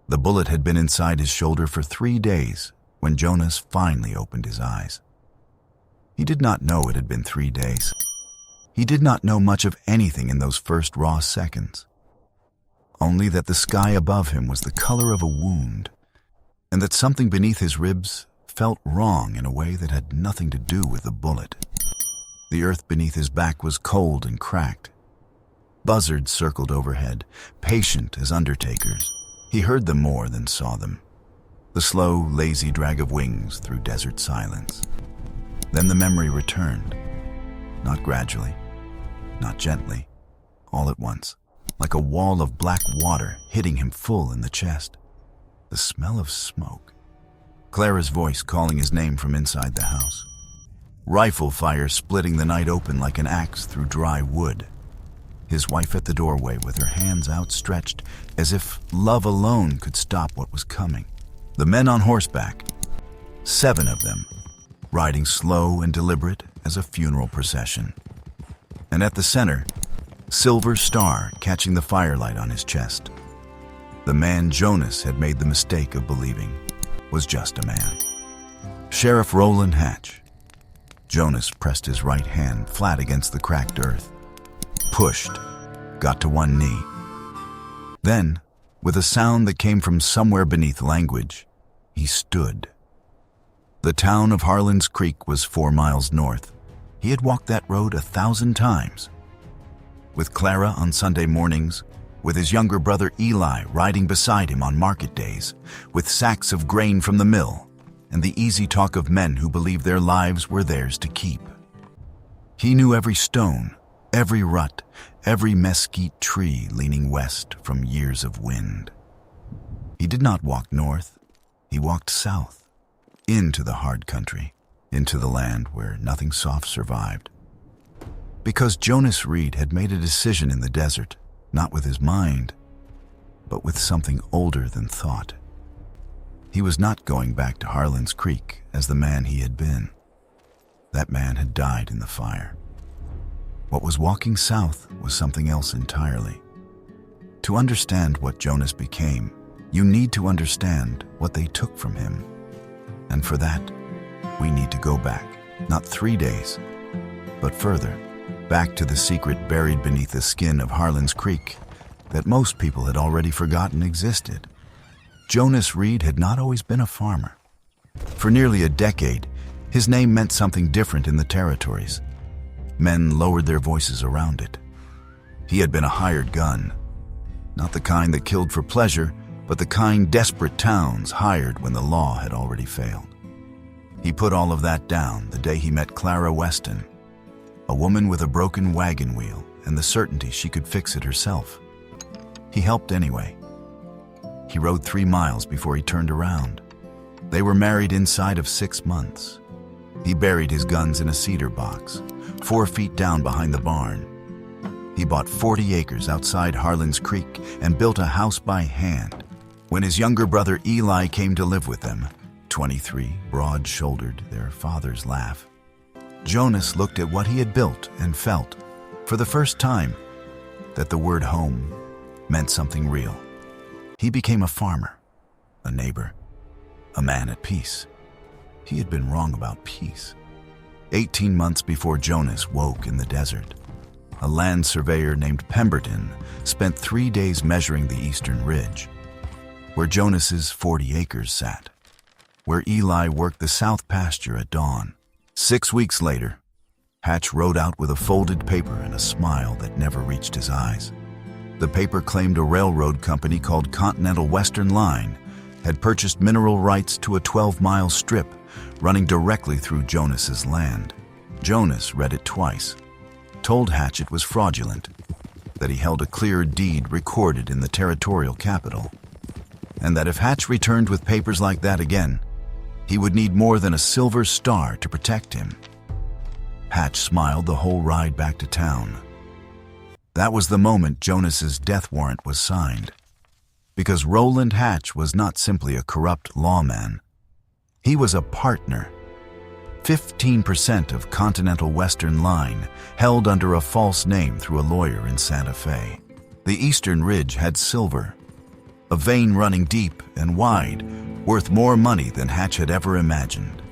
The bullet had been inside his shoulder for 3 days when Jonas finally opened his eyes. He did not know it had been 3 days. He did not know much of anything in those first raw seconds. Only that the sky above him was the color of a wound, and that something beneath his ribs felt wrong in a way that had nothing to do with the bullet. The earth beneath his back was cold and cracked. Buzzards circled overhead, patient as undertakers. He heard them more than saw them. The slow, lazy drag of wings through desert silence. Then the memory returned. Not gradually, not gently, all at once, like a wall of black water hitting him full in the chest. The smell of smoke. Clara's voice calling his name from inside the house. Rifle fire splitting the night open like an axe through dry wood. His wife at the doorway with her hands outstretched as if love alone could stop what was coming. The men on horseback, 7 of them, riding slow and deliberate as a funeral procession. And at the center, Silver Star catching the firelight on his chest. The man Jonas had made the mistake of believing was just a man. Sheriff Roland Hatch. Jonas pressed his right hand flat against the cracked earth, pushed, got to one knee. Then, with a sound that came from somewhere beneath language, he stood. The town of Harlan's Creek was 4 miles north. He had walked that road 1,000 times. With Clara on Sunday mornings, with his younger brother Eli riding beside him on market days, with sacks of grain from the mill, and the easy talk of men who believed their lives were theirs to keep. He knew every stone, every rut, every mesquite tree leaning west from years of wind. He did not walk north, he walked south, into the hard country, into the land where nothing soft survived. Because Jonas Reed had made a decision in the desert, not with his mind, but with something older than thought. He was not going back to Harlan's Creek as the man he had been. That man had died in the fire. What was walking south was something else entirely. To understand what Jonas became, you need to understand what they took from him. And for that, we need to go back, not 3 days, but further, back to the secret buried beneath the skin of Harlan's Creek that most people had already forgotten existed. Jonas Reed had not always been a farmer. For nearly a decade, his name meant something different in the territories. Men lowered their voices around it. He had been a hired gun, not the kind that killed for pleasure, but the kind desperate towns hired when the law had already failed. He put all of that down the day he met Clara Weston, a woman with a broken wagon wheel and the certainty she could fix it herself. He helped anyway. He rode 3 miles before he turned around. They were married inside of 6 months. He buried his guns in a cedar box, 4 feet down behind the barn. He bought 40 acres outside Harlan's Creek and built a house by hand. When his younger brother Eli came to live with them, 23, broad-shouldered, their father's laugh, Jonas looked at what he had built and felt, for the first time, that the word home meant something real. He became a farmer, a neighbor, a man at peace. He had been wrong about peace. 18 months before Jonas woke in the desert, a land surveyor named Pemberton spent 3 days measuring the eastern ridge, where Jonas's 40 acres sat, where Eli worked the south pasture at dawn. 6 weeks later, Hatch rode out with a folded paper and a smile that never reached his eyes. The paper claimed a railroad company called Continental Western Line had purchased mineral rights to a 12-mile strip running directly through Jonas's land. Jonas read it twice, told Hatch it was fraudulent, that he held a clear deed recorded in the territorial capital, and that if Hatch returned with papers like that again, he would need more than a Silver Star to protect him. Hatch smiled the whole ride back to town. That was the moment Jonas's death warrant was signed, because Roland Hatch was not simply a corrupt lawman. He was a partner. 15% of Continental Western Line held under a false name through a lawyer in Santa Fe. The Eastern Ridge had silver. a vein running deep and wide, worth more money than Hatch had ever imagined.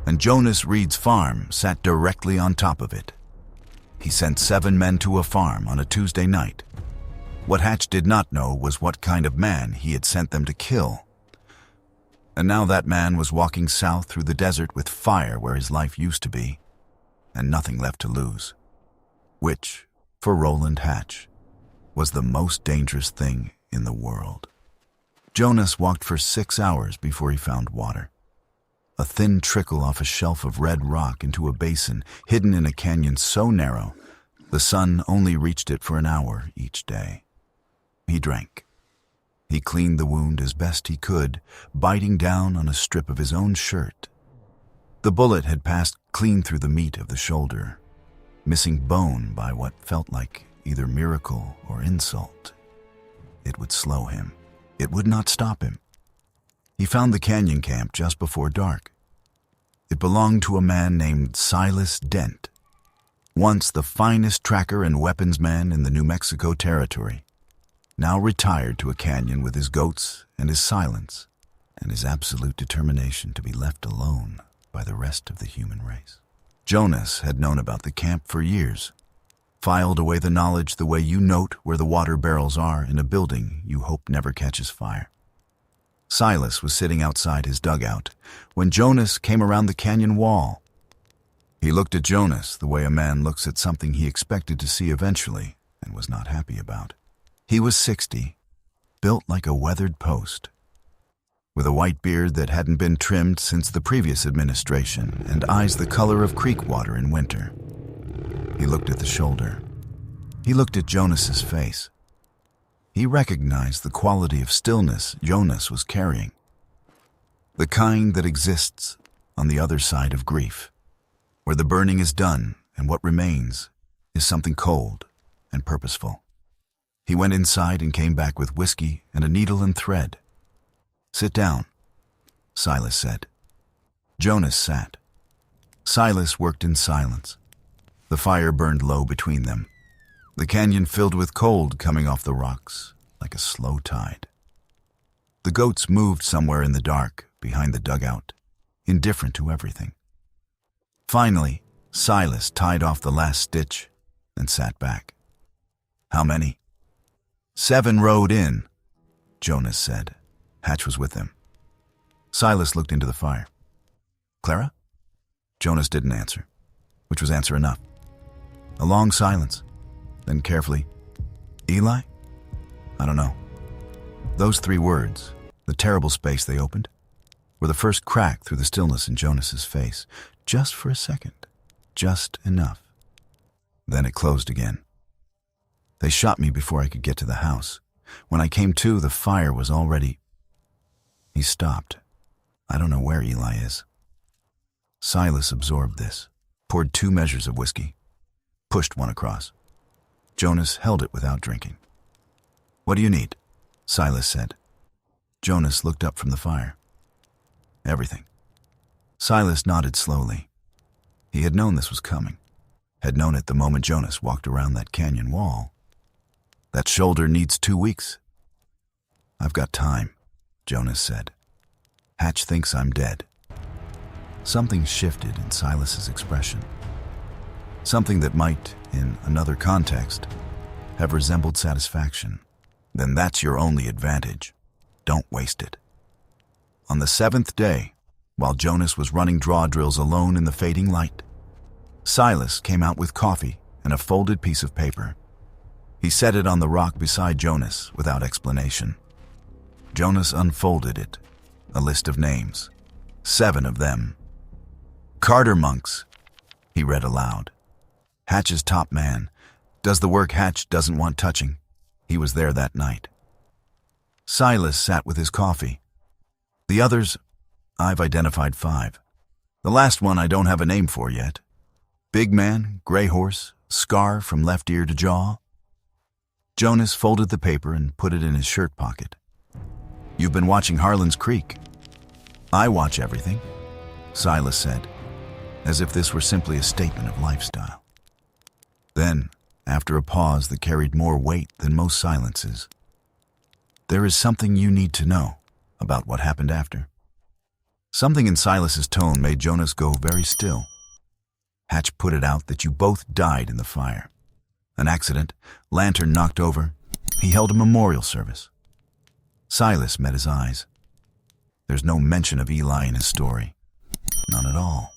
And Jonas Reed's farm sat directly on top of it. He sent 7 men to a farm on a Tuesday night. What Hatch did not know was what kind of man he had sent them to kill. And now that man was walking south through the desert with fire where his life used to be, and nothing left to lose. Which, for Roland Hatch, was the most dangerous thing in the world. Jonas walked for 6 hours before he found water. A thin trickle off a shelf of red rock into a basin hidden in a canyon so narrow, the sun only reached it for an hour each day. He drank. He cleaned the wound as best he could, biting down on a strip of his own shirt. The bullet had passed clean through the meat of the shoulder, missing bone by what felt like either miracle or insult. It would slow him. It would not stop him. He found the canyon camp just before dark. It belonged to a man named Silas Dent, once the finest tracker and weapons man in the New Mexico Territory, now retired to a canyon with his goats and his silence and his absolute determination to be left alone by the rest of the human race. Jonas had known about the camp for years, filed away the knowledge the way you note where the water barrels are in a building you hope never catches fire. Silas was sitting outside his dugout when Jonas came around the canyon wall. He looked at Jonas the way a man looks at something he expected to see eventually and was not happy about. He was 60, built like a weathered post, with a white beard that hadn't been trimmed since the previous administration and eyes the color of creek water in winter. He looked at the shoulder. He looked at Jonas's face. He recognized the quality of stillness Jonas was carrying, the kind that exists on the other side of grief, where the burning is done and what remains is something cold and purposeful. He went inside and came back with whiskey and a needle and thread. "Sit down," Silas said. Jonas sat. Silas worked in silence. The fire burned low between them, the canyon filled with cold coming off the rocks like a slow tide. The goats moved somewhere in the dark behind the dugout, indifferent to everything. Finally, Silas tied off the last stitch and sat back. "How many?" 7 rode in, Jonas said. Hatch was with them. Silas looked into the fire. "Clara?" Jonas didn't answer, which was answer enough. A long silence, then carefully, "Eli?" "I don't know." Those 3 words, the terrible space they opened, were the first crack through the stillness in Jonas's face, just for a second, just enough. Then it closed again. "They shot me before I could get to the house. When I came to, the fire was already—" He stopped. "I don't know where Eli is." Silas absorbed this, poured 2 measures of whiskey, pushed one across. Jonas held it without drinking. "What do you need?" Silas said. Jonas looked up from the fire. "Everything." Silas nodded slowly. He had known this was coming, had known it the moment Jonas walked around that canyon wall. "That shoulder needs 2 weeks." "I've got time," Jonas said. "Hatch thinks I'm dead." Something shifted in Silas's expression. Something that might, in another context, have resembled satisfaction. "Then that's your only advantage. Don't waste it." On the 7th day, while Jonas was running draw drills alone in the fading light, Silas came out with coffee and a folded piece of paper. He set it on the rock beside Jonas without explanation. Jonas unfolded it, a list of names, 7 of them. "Carter Monks," he read aloud. "Hatch's top man, does the work Hatch doesn't want touching. He was there that night." Silas sat with his coffee. "The others, I've identified 5. The last one I don't have a name for yet. Big man, gray horse, scar from left ear to jaw." Jonas folded the paper and put it in his shirt pocket. "You've been watching Harlan's Creek." "I watch everything," Silas said, as if this were simply a statement of lifestyle. Then, after a pause that carried more weight than most silences, There is something you need to know about what happened after. Something in Silas's tone made Jonas go very still. Hatch put it out that you both died in the fire. An accident, lantern knocked over. He held a memorial service. Silas met his eyes. There's no mention of Eli in his story. None at all.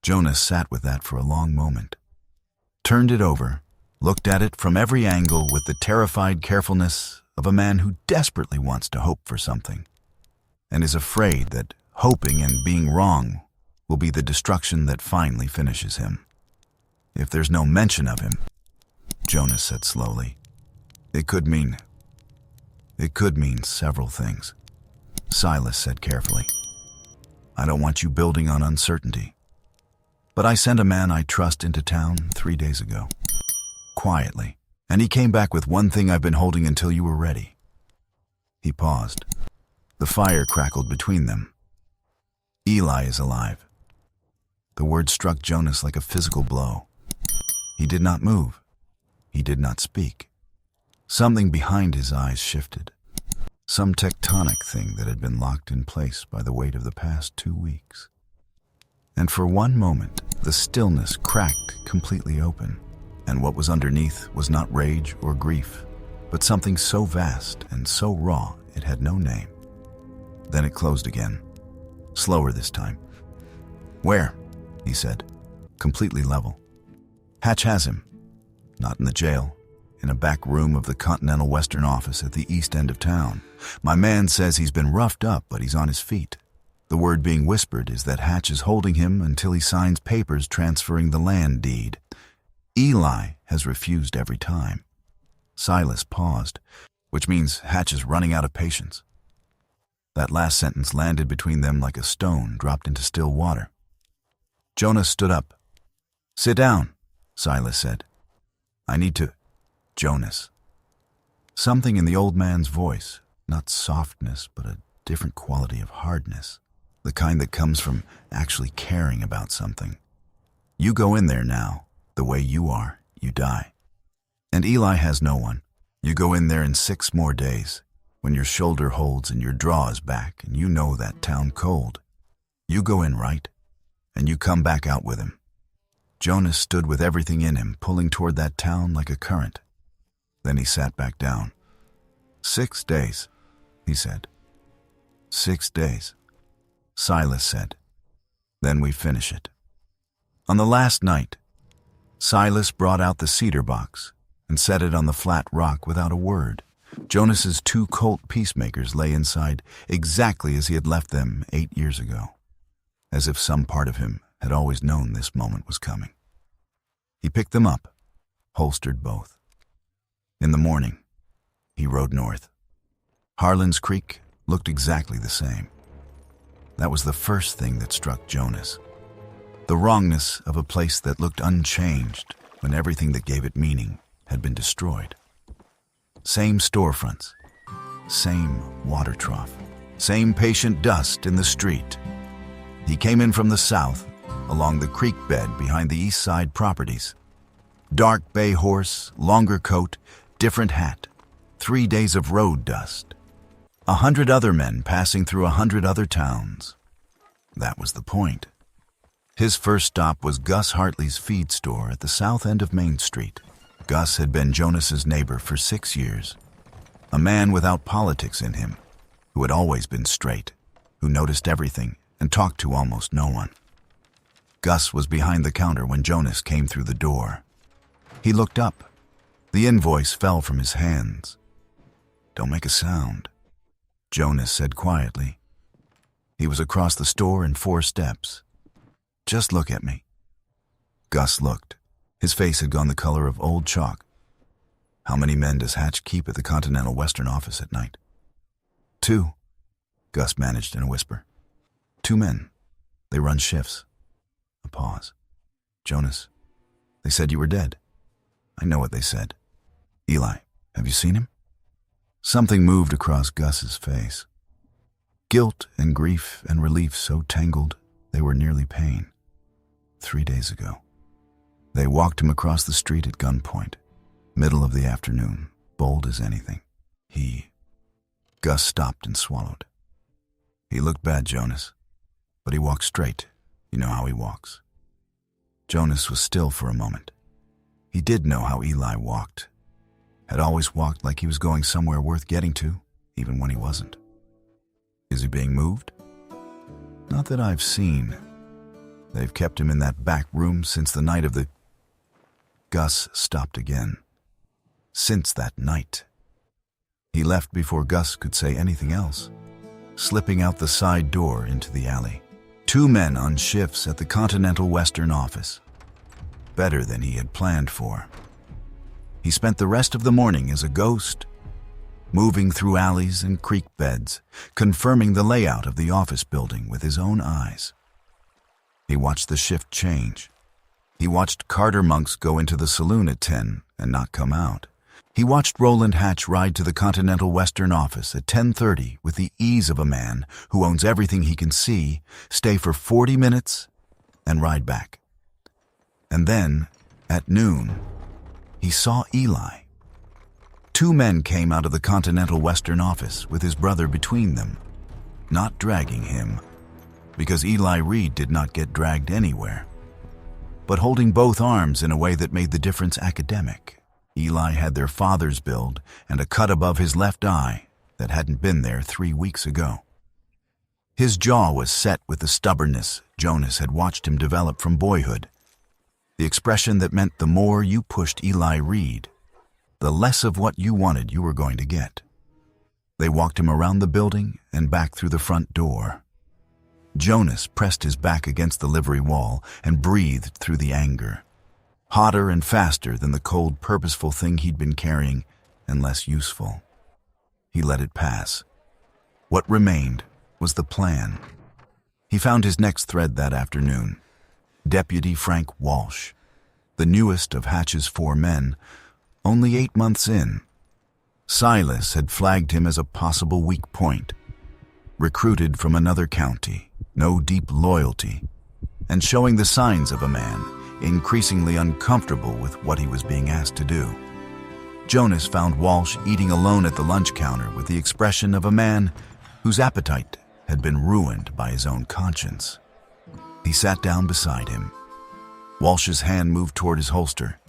Jonas sat with that for a long moment, turned it over, looked at it from every angle with the terrified carefulness of a man who desperately wants to hope for something, and is afraid that hoping and being wrong will be the destruction that finally finishes him. If there's no mention of him, Jonas said slowly, it could mean several things. Silas said carefully, I don't want you building on uncertainty, but I sent a man I trust into town 3 days ago, quietly, and he came back with one thing I've been holding until you were ready. He paused. The fire crackled between them. Eli is alive. The word struck Jonas like a physical blow. He did not move. He did not speak. Something behind his eyes shifted. Some tectonic thing that had been locked in place by the weight of the past 2 weeks. And for one moment, the stillness cracked completely open, and what was underneath was not rage or grief, but something so vast and so raw it had no name. Then it closed again, slower this time. Where? He said, completely level. Hatch has him. Not in the jail, in a back room of the Continental Western office at the east end of town. My man says he's been roughed up, but he's on his feet. The word being whispered is that Hatch is holding him until he signs papers transferring the land deed. Eli has refused every time. Silas paused, which means Hatch is running out of patience. That last sentence landed between them like a stone dropped into still water. Jonas stood up. Sit down, Silas said. I need to... Jonas. Something in the old man's voice, not softness, but a different quality of hardness. The kind that comes from actually caring about something. You go in there now, the way you are, you die. And Eli has no one. You go in there in 6 more days, when your shoulder holds and your draw is back and you know that town cold. You go in right, and you come back out with him. Jonas stood with everything in him, pulling toward that town like a current. Then he sat back down. 6 days, he said. 6 days. Silas said, then we finish it. On the last night, Silas brought out the cedar box and set it on the flat rock without a word. Jonas's 2 Colt peacemakers lay inside exactly as he had left them 8 years ago, as if some part of him had always known this moment was coming. He picked them up, holstered both. In the morning, he rode north. Harlan's Creek looked exactly the same. That was the first thing that struck Jonas. The wrongness of a place that looked unchanged when everything that gave it meaning had been destroyed. Same storefronts, same water trough, same patient dust in the street. He came in from the south, along the creek bed behind the east side properties. Dark bay horse, longer coat, different hat, 3 days of road dust. 100 other men passing through 100 other towns. That was the point. His first stop was Gus Hartley's feed store at the south end of Main Street. Gus had been Jonas's neighbor for 6 years. A man without politics in him, who had always been straight, who noticed everything and talked to almost no one. Gus was behind the counter when Jonas came through the door. He looked up. The invoice fell from his hands. Don't make a sound, Jonas said quietly. He was across the store in 4 steps. Just look at me. Gus looked. His face had gone the color of old chalk. How many men does Hatch keep at the Continental Western office at night? 2, Gus managed in a whisper. 2 men. They run shifts. A pause. Jonas, they said you were dead. I know what they said. Eli, have you seen him? Something moved across Gus's face. Guilt and grief and relief so tangled they were nearly pain. 3 days ago. They walked him across the street at gunpoint, middle of the afternoon, bold as anything. Gus stopped and swallowed. He looked bad, Jonas, but he walked straight. You know how he walks. Jonas was still for a moment. He did know how Eli walked. Had always walked like he was going somewhere worth getting to, even when he wasn't. Is he being moved? Not that I've seen. They've kept him in that back room since the night of the... Gus stopped again. Since that night. He left before Gus could say anything else, slipping out the side door into the alley. 2 men on shifts at the Continental Western office. Better than he had planned for. He spent the rest of the morning as a ghost, moving through alleys and creek beds, confirming the layout of the office building with his own eyes. He watched the shift change. He watched Carter Monks go into the saloon at 10 and not come out. He watched Roland Hatch ride to the Continental Western office at 10:30 with the ease of a man who owns everything he can see, stay for 40 minutes, and ride back. And then, at noon, he saw Eli. 2 men came out of the Continental Western office with his brother between them, not dragging him, because Eli Reed did not get dragged anywhere, but holding both arms in a way that made the difference academic. Eli had their father's build and a cut above his left eye that hadn't been there 3 weeks ago. His jaw was set with the stubbornness Jonas had watched him develop from boyhood, the expression that meant the more you pushed Eli Reed, the less of what you wanted you were going to get. They walked him around the building and back through the front door. Jonas pressed his back against the livery wall and breathed through the anger. Hotter and faster than the cold, purposeful thing he'd been carrying, and less useful. He let it pass. What remained was the plan. He found his next thread that afternoon. Deputy Frank Walsh, the newest of Hatch's 4 men, only 8 months in. Silas had flagged him as a possible weak point. Recruited from another county, no deep loyalty, and showing the signs of a man increasingly uncomfortable with what he was being asked to do. Jonas found Walsh eating alone at the lunch counter with the expression of a man whose appetite had been ruined by his own conscience. He sat down beside him. Walsh's hand moved toward his holster.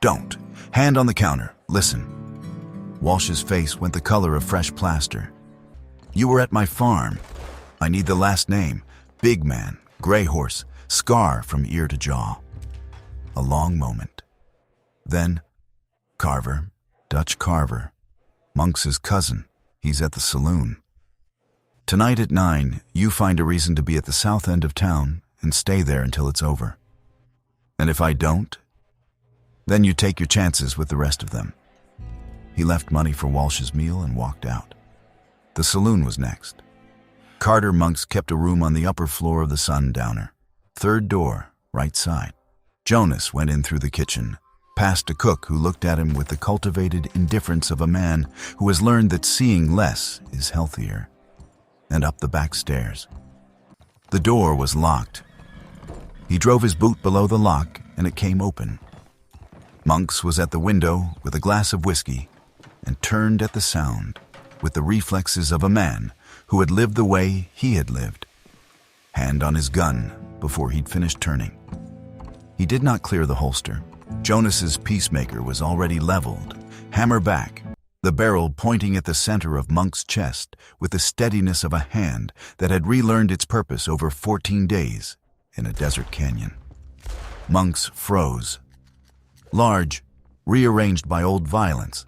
"Don't. Hand on the counter. Listen." Walsh's face went the color of fresh plaster. "You were at my farm. I need the last name. Big man, gray horse, scar from ear to jaw." A long moment. Then, "Carver, Dutch Carver. Monks' cousin. He's at the saloon. Tonight at 9, you find a reason to be at the south end of town and stay there until it's over. And if I don't, then you take your chances with the rest of them." He left money for Walsh's meal and walked out. The saloon was next. Carter Monks kept a room on the upper floor of the Sundowner. 3rd door, right side. Jonas went in through the kitchen, past a cook who looked at him with the cultivated indifference of a man who has learned that seeing less is healthier, and up the back stairs. The door was locked. He drove his boot below the lock, and it came open. Monks was at the window with a glass of whiskey and turned at the sound with the reflexes of a man who had lived the way he had lived, hand on his gun before he'd finished turning. He did not clear the holster. Jonas's peacemaker was already leveled, hammer back, the barrel pointing at the center of Monk's chest with the steadiness of a hand that had relearned its purpose over 14 days in a desert canyon. Monks froze. Large, rearranged by old violence.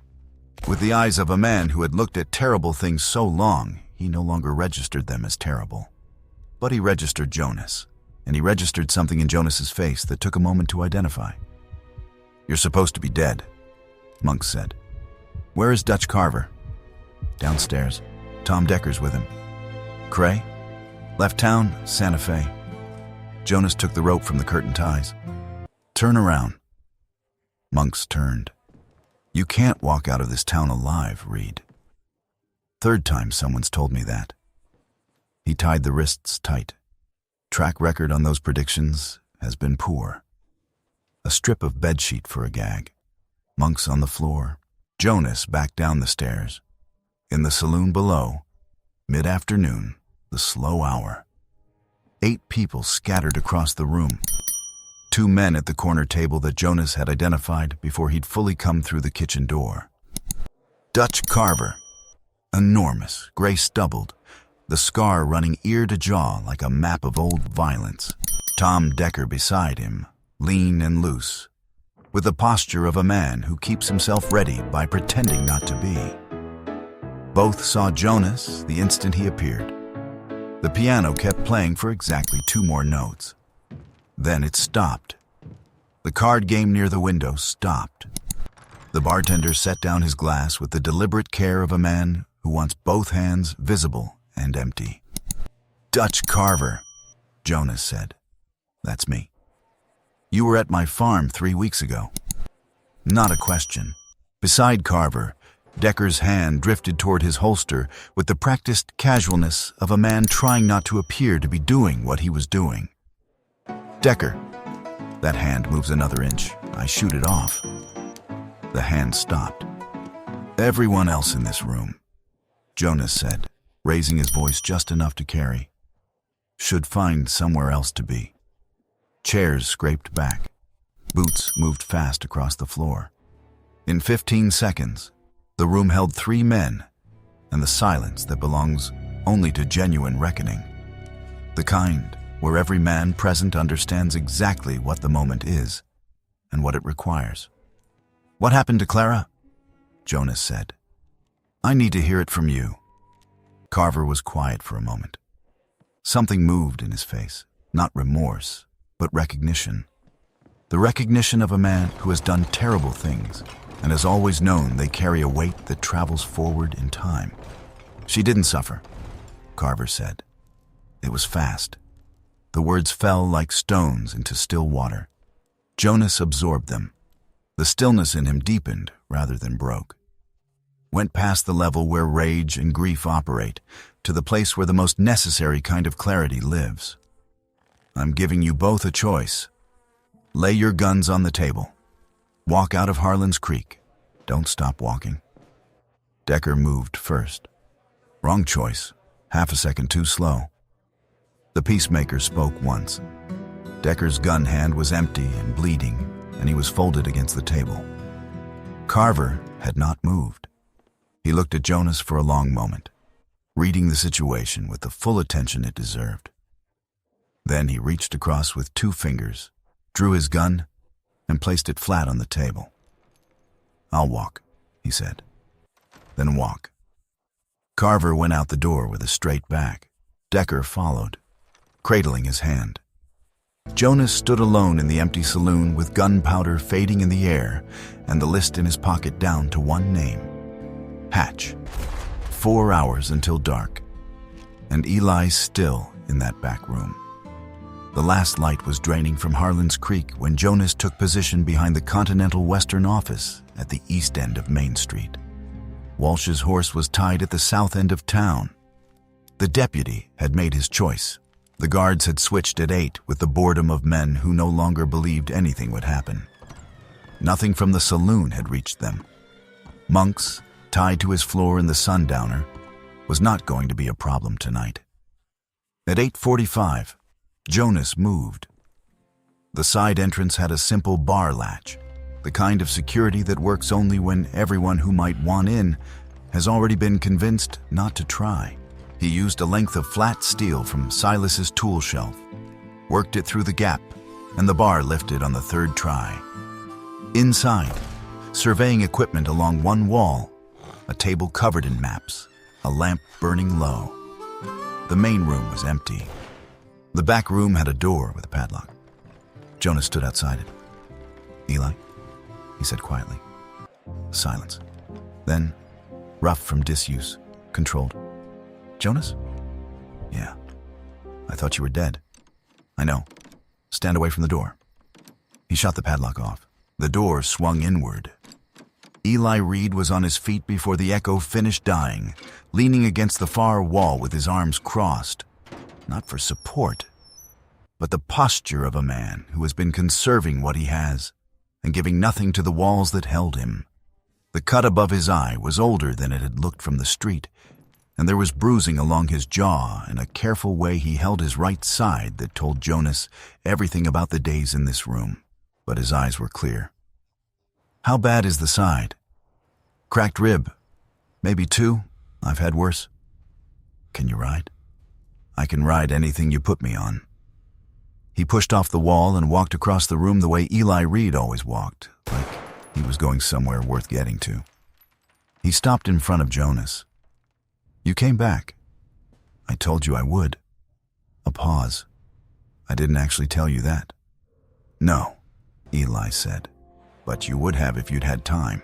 With the eyes of a man who had looked at terrible things so long, he no longer registered them as terrible. But he registered Jonas, and he registered something in Jonas's face that took a moment to identify. "You're supposed to be dead," Monks said. "Where is Dutch Carver?" "Downstairs. Tom Decker's with him." "Cray?" "Left town, Santa Fe." Jonas took the rope from the curtain ties. "Turn around." Monks turned. "You can't walk out of this town alive, Reed. 3rd time someone's told me that." He tied the wrists tight. Track record on those predictions has been poor. A strip of bedsheet for a gag. Monks on the floor. Jonas back down the stairs. In the saloon below, mid-afternoon, the slow hour. 8 people scattered across the room. 2 men at the corner table that Jonas had identified before he'd fully come through the kitchen door. Dutch Carver, enormous, gray-stubbled, the scar running ear to jaw like a map of old violence. Tom Decker beside him, lean and loose, with the posture of a man who keeps himself ready by pretending not to be. Both saw Jonas the instant he appeared. The piano kept playing for exactly 2 more notes. Then it stopped. The card game near the window stopped. The bartender set down his glass with the deliberate care of a man who wants both hands visible and empty. "Dutch Carver," Jonas said. "That's me. You were at my farm 3 weeks ago." Not a question. Beside Carver, Decker's hand drifted toward his holster with the practiced casualness of a man trying not to appear to be doing what he was doing. "Decker." That hand moves another inch. I shoot it off. The hand stopped. "Everyone else in this room," Jonas said, raising his voice just enough to carry, "should find somewhere else to be." Chairs scraped back. Boots moved fast across the floor. In 15 seconds, the room held 3 men, and the silence that belongs only to genuine reckoning. The kind where every man present understands exactly what the moment is and what it requires. "What happened to Clara?" Jonas said. "I need to hear it from you." Carver was quiet for a moment. Something moved in his face, not remorse, but recognition. The recognition of a man who has done terrible things and has always known they carry a weight that travels forward in time. "She didn't suffer," Carver said. It was fast. The words fell like stones into still water. Jonas absorbed them. The stillness in him deepened rather than broke. Went past the level where rage and grief operate to the place where the most necessary kind of clarity lives. "I'm giving you both a choice. Lay your guns on the table. Walk out of Harlan's Creek. Don't stop walking." Decker moved first. "Wrong choice. Half a second too slow." The peacemaker spoke once. Decker's gun hand was empty and bleeding, and he was folded against the table. Carver had not moved. He looked at Jonas for a long moment, reading the situation with the full attention it deserved. Then he reached across with 2 fingers, drew his gun, and placed it flat on the table. "I'll walk," he said. "Then walk." Carver went out the door with a straight back. Decker followed, cradling his hand. Jonas stood alone in the empty saloon with gunpowder fading in the air and the list in his pocket down to 1 name. Hatch. 4 hours until dark. And Eli still in that back room. The last light was draining from Harlan's Creek when Jonas took position behind the Continental Western office at the east end of Main Street. Walsh's horse was tied at the south end of town. The deputy had made his choice. The guards had switched at 8 with the boredom of men who no longer believed anything would happen. Nothing from the saloon had reached them. Monks, tied to his floor in the Sundowner, was not going to be a problem tonight. At 8:45, Jonas moved. The side entrance had a simple bar latch, the kind of security that works only when everyone who might want in has already been convinced not to try. He used a length of flat steel from Silas's tool shelf, worked it through the gap, and the bar lifted on the 3rd try. Inside, surveying equipment along one wall, a table covered in maps, a lamp burning low. The main room was empty. The back room had a door with a padlock. Jonas stood outside it. "Eli?" he said quietly. Silence. Then, rough from disuse, controlled. "Jonas?" "Yeah. I thought you were dead." "I know. Stand away from the door." He shot the padlock off. The door swung inward. Eli Reed was on his feet before the echo finished dying, leaning against the far wall with his arms crossed. Not for support, but the posture of a man who has been conserving what he has and giving nothing to the walls that held him. The cut above his eye was older than it had looked from the street, and there was bruising along his jaw and a careful way he held his right side that told Jonas everything about the days in this room, but his eyes were clear. "How bad is the side?" "Cracked rib. Maybe 2. I've had worse." "Can you ride?" "I can ride anything you put me on." He pushed off the wall and walked across the room the way Eli Reed always walked, like he was going somewhere worth getting to. He stopped in front of Jonas. "You came back." "I told you I would." A pause. "I didn't actually tell you that." "No," Eli said, "but you would have if you'd had time."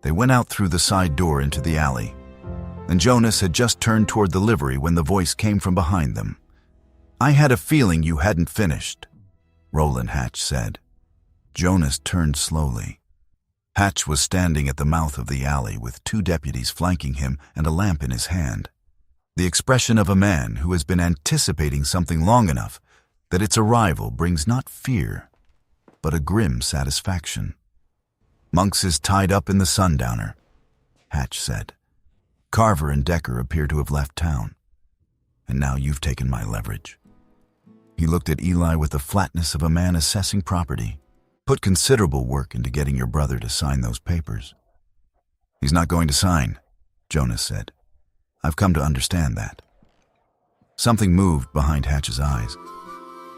They went out through the side door into the alley, and Jonas had just turned toward the livery when the voice came from behind them. "I had a feeling you hadn't finished," Roland Hatch said. Jonas turned slowly. Hatch was standing at the mouth of the alley with 2 deputies flanking him and a lamp in his hand. The expression of a man who has been anticipating something long enough that its arrival brings not fear, but a grim satisfaction. "Monks is tied up in the Sundowner," Hatch said. "Carver and Decker appear to have left town. And now you've taken my leverage." He looked at Eli with the flatness of a man assessing property. "Put considerable work into getting your brother to sign those papers." "He's not going to sign," Jonas said. "I've come to understand that." Something moved behind Hatch's eyes.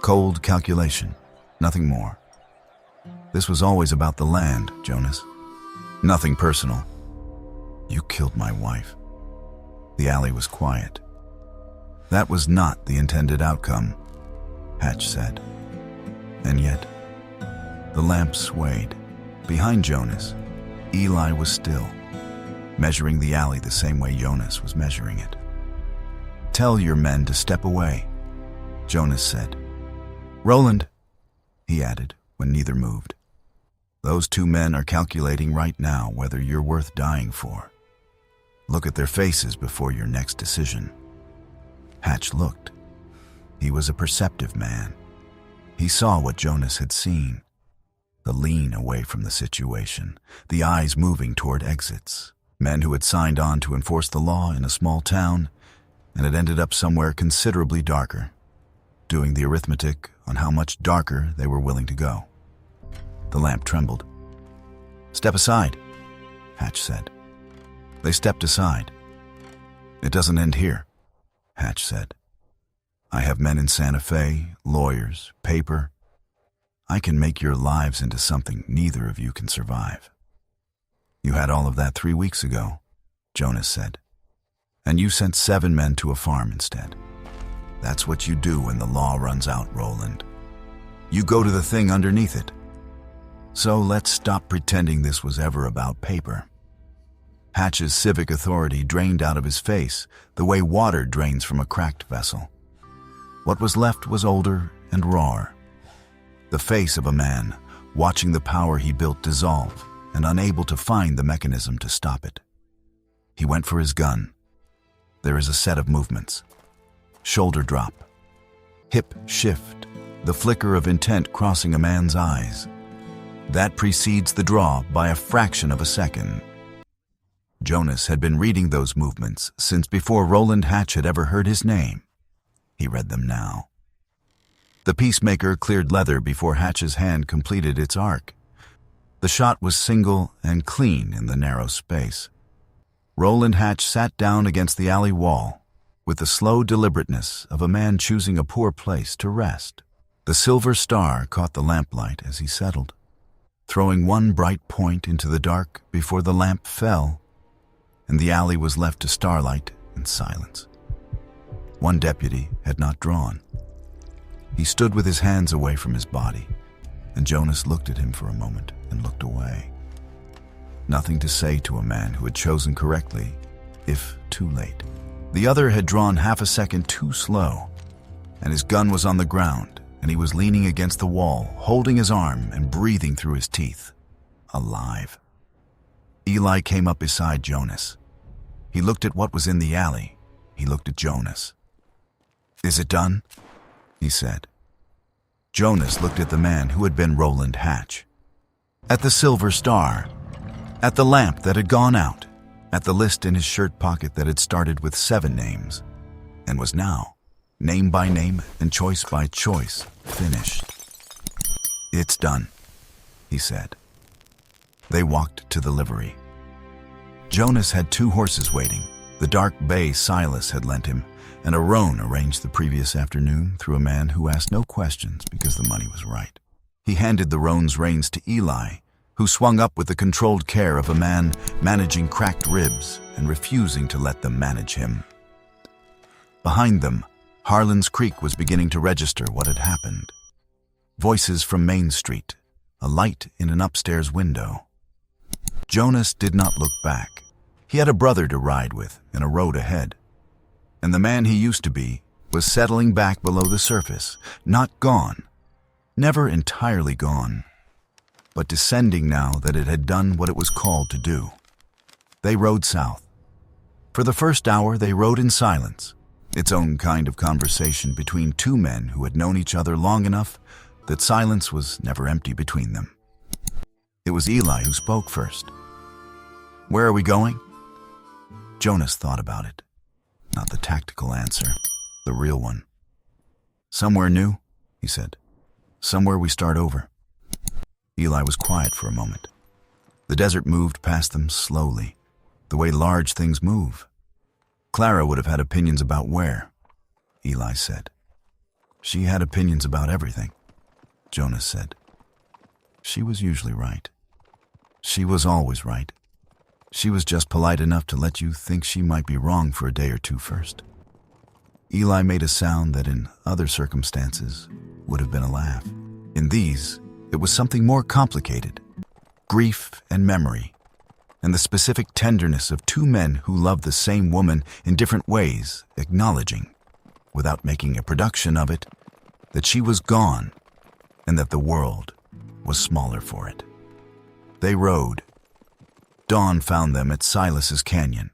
Cold calculation, nothing more. "This was always about the land, Jonas. Nothing personal." "You killed my wife." The alley was quiet. "That was not the intended outcome," Hatch said. And yet, the lamp swayed. Behind Jonas, Eli was still, measuring the alley the same way Jonas was measuring it. "Tell your men to step away," Jonas said. "Roland," he added when neither moved. "Those 2 men are calculating right now whether you're worth dying for. Look at their faces before your next decision." Hatch looked. He was a perceptive man. He saw what Jonas had seen. The lean away from the situation, the eyes moving toward exits, men who had signed on to enforce the law in a small town and had ended up somewhere considerably darker, doing the arithmetic on how much darker they were willing to go. The lamp trembled. "Step aside," Hatch said. They stepped aside. "It doesn't end here," Hatch said. "I have men in Santa Fe, lawyers, paper. I can make your lives into something neither of you can survive." "You had all of that 3 weeks ago," Jonas said. "And you sent 7 men to a farm instead. That's what you do when the law runs out, Roland. You go to the thing underneath it. So let's stop pretending this was ever about paper." Hatch's civic authority drained out of his face the way water drains from a cracked vessel. What was left was older and rawer. The face of a man watching the power he built dissolve and unable to find the mechanism to stop it. He went for his gun. There is a set of movements. Shoulder drop. Hip shift, the flicker of intent crossing a man's eyes. That precedes the draw by a fraction of a second. Jonas had been reading those movements since before Roland Hatch had ever heard his name. He read them now. The peacemaker cleared leather before Hatch's hand completed its arc. The shot was single and clean in the narrow space. Roland Hatch sat down against the alley wall with the slow deliberateness of a man choosing a poor place to rest. The silver star caught the lamplight as he settled, throwing one bright point into the dark before the lamp fell, and the alley was left to starlight and silence. One deputy had not drawn. He stood with his hands away from his body, and Jonas looked at him for a moment and looked away. Nothing to say to a man who had chosen correctly, if too late. The other had drawn half a second too slow, and his gun was on the ground, and he was leaning against the wall, holding his arm and breathing through his teeth. Alive. Eli came up beside Jonas. He looked at what was in the alley. He looked at Jonas. "Is it done?" he said. Jonas looked at the man who had been Roland Hatch. At the silver star. At the lamp that had gone out, at the list in his shirt pocket that had started with 7 names, and was now, name by name and choice by choice, finished. "It's done," he said. They walked to the livery. Jonas had 2 horses waiting, the dark bay Silas had lent him, and a roan arranged the previous afternoon through a man who asked no questions because the money was right. He handed the roan's reins to Eli, who swung up with the controlled care of a man managing cracked ribs and refusing to let them manage him. Behind them, Harlan's Creek was beginning to register what had happened. Voices from Main Street, a light in an upstairs window. Jonas did not look back. He had a brother to ride with and a road ahead. And the man he used to be was settling back below the surface, not gone, never entirely gone, but descending now that it had done what it was called to do. They rode south. For the first hour, they rode in silence, its own kind of conversation between 2 men who had known each other long enough that silence was never empty between them. It was Eli who spoke first. "Where are we going?" Jonas thought about it. Not the tactical answer, the real one. "Somewhere new," he said. "Somewhere we start over." Eli was quiet for a moment. The desert moved past them slowly, the way large things move. Clara would have had opinions about where, Eli said. "She had opinions about everything," Jonas said. "She was usually right. She was always right. She was just polite enough to let you think she might be wrong for a day or 2 first." Eli made a sound that in other circumstances would have been a laugh. In these, it was something more complicated. Grief and memory, and the specific tenderness of 2 men who loved the same woman in different ways, acknowledging, without making a production of it, that she was gone and that the world was smaller for it. They rode. Dawn found them at Silas's canyon.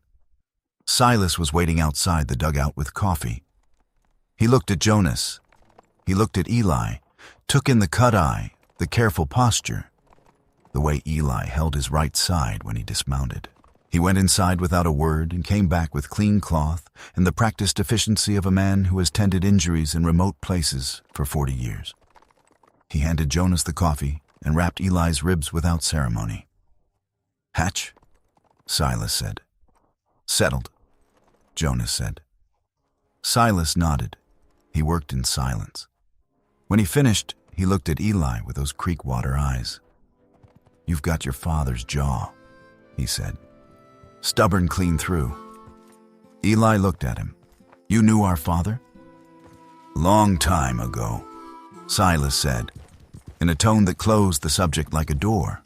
Silas was waiting outside the dugout with coffee. He looked at Jonas. He looked at Eli, took in the cut eye, the careful posture, the way Eli held his right side when he dismounted. He went inside without a word and came back with clean cloth and the practiced efficiency of a man who has tended injuries in remote places for 40 years. He handed Jonas the coffee and wrapped Eli's ribs without ceremony. "Hatch?" Silas said. "Settled," Jonas said. Silas nodded. He worked in silence. When he finished, he looked at Eli with those creek-water eyes. "You've got your father's jaw," he said. "Stubborn clean through." Eli looked at him. "You knew our father?" "Long time ago," Silas said, in a tone that closed the subject like a door.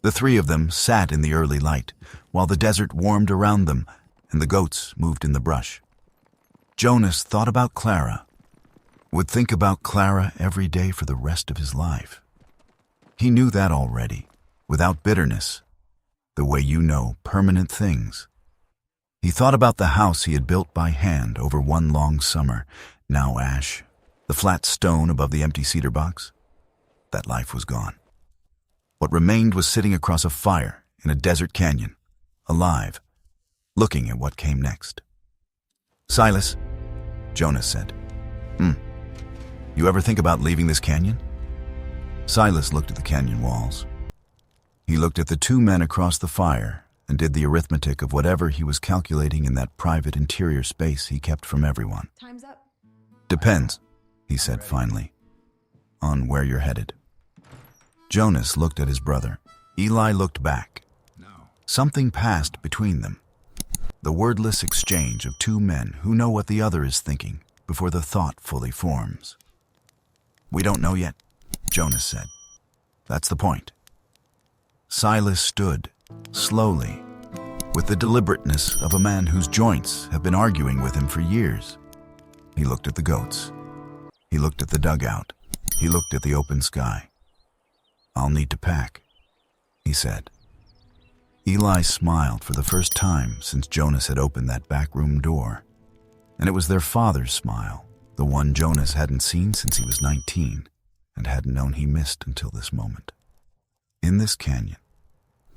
The 3 of them sat in the early light, while the desert warmed around them and the goats moved in the brush. Jonas thought about Clara, would think about Clara every day for the rest of his life. He knew that already, without bitterness, the way you know permanent things. He thought about the house he had built by hand over one long summer, now ash, the flat stone above the empty cedar box. That life was gone. What remained was sitting across a fire in a desert canyon, alive, looking at what came next. "Silas," Jonas said. You ever think about leaving this canyon?" Silas looked at the canyon walls. He looked at the 2 men across the fire and did the arithmetic of whatever he was calculating in that private interior space he kept from everyone. "Time's up." "Depends," he said finally, "on where you're headed." Jonas looked at his brother. Eli looked back. Something passed between them. The wordless exchange of 2 men who know what the other is thinking before the thought fully forms. "We don't know yet," Jonas said. "That's the point." Silas stood, slowly, with the deliberateness of a man whose joints have been arguing with him for years. He looked at the goats. He looked at the dugout. He looked at the open sky. "I'll need to pack," he said. Eli smiled for the first time since Jonas had opened that back room door. And it was their father's smile, the one Jonas hadn't seen since he was 19 and hadn't known he missed until this moment. In this canyon,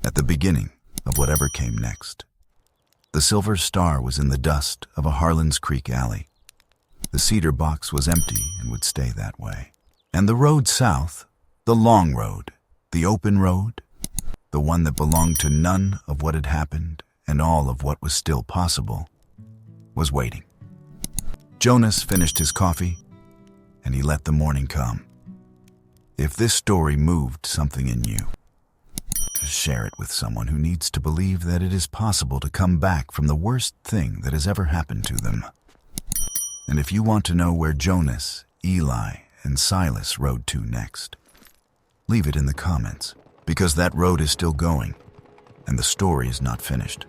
at the beginning of whatever came next. The silver star was in the dust of a Harlan's Creek alley. The cedar box was empty and would stay that way. And the road south, the long road, the open road, the one that belonged to none of what had happened and all of what was still possible, was waiting. Jonas finished his coffee, and he let the morning come. If this story moved something in you, share it with someone who needs to believe that it is possible to come back from the worst thing that has ever happened to them. And if you want to know where Jonas, Eli, and Silas rode to next, leave it in the comments, because that road is still going, and the story is not finished.